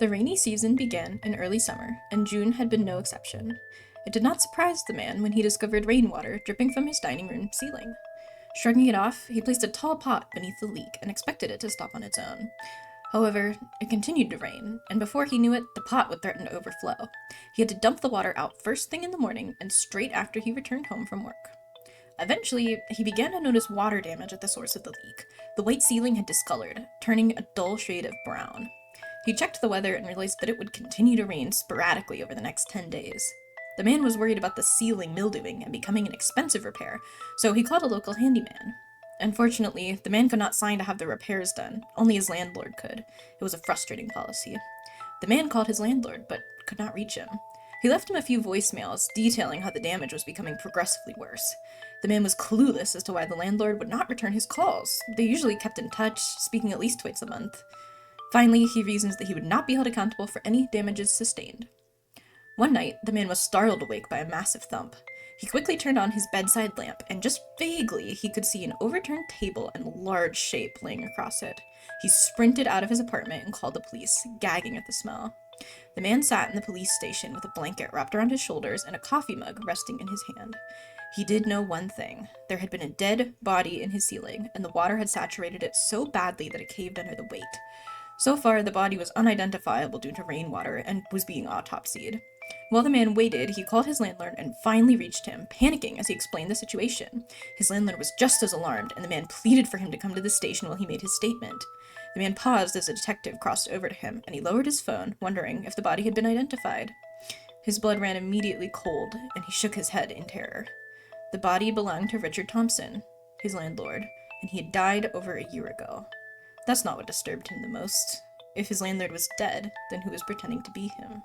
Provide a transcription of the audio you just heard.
The rainy season began in early summer, and June had been no exception. It did not surprise the man when he discovered rainwater dripping from his dining room ceiling. Shrugging it off, he placed a tall pot beneath the leak and expected it to stop on its own. However, it continued to rain, and before he knew it, the pot would threaten to overflow. He had to dump the water out first thing in the morning and straight after he returned home from work. Eventually, he began to notice water damage at the source of the leak. The white ceiling had discolored, turning a dull shade of brown. He checked the weather and realized that it would continue to rain sporadically over the next 10 days. The man was worried about the ceiling mildewing and becoming an expensive repair, so he called a local handyman. Unfortunately, the man could not sign to have the repairs done, only his landlord could. It was a frustrating policy. The man called his landlord, but could not reach him. He left him a few voicemails detailing how the damage was becoming progressively worse. The man was clueless as to why the landlord would not return his calls. They usually kept in touch, speaking at least twice a month. Finally, he reasons that he would not be held accountable for any damages sustained. One night, the man was startled awake by a massive thump. He quickly turned on his bedside lamp, and just vaguely he could see an overturned table and a large shape laying across it. He sprinted out of his apartment and called the police, gagging at the smell. The man sat in the police station with a blanket wrapped around his shoulders and a coffee mug resting in his hand. He did know one thing. There had been a dead body in his ceiling, and the water had saturated it so badly that it caved under the weight. So far, the body was unidentifiable due to rainwater and was being autopsied. While the man waited, he called his landlord and finally reached him, panicking as he explained the situation. His landlord was just as alarmed, and the man pleaded for him to come to the station while he made his statement. The man paused as a detective crossed over to him, and he lowered his phone, wondering if the body had been identified. His blood ran immediately cold, and he shook his head in terror. The body belonged to Richard Thompson, his landlord, and he had died over a year ago. That's not what disturbed him the most. If his landlord was dead, then who was pretending to be him?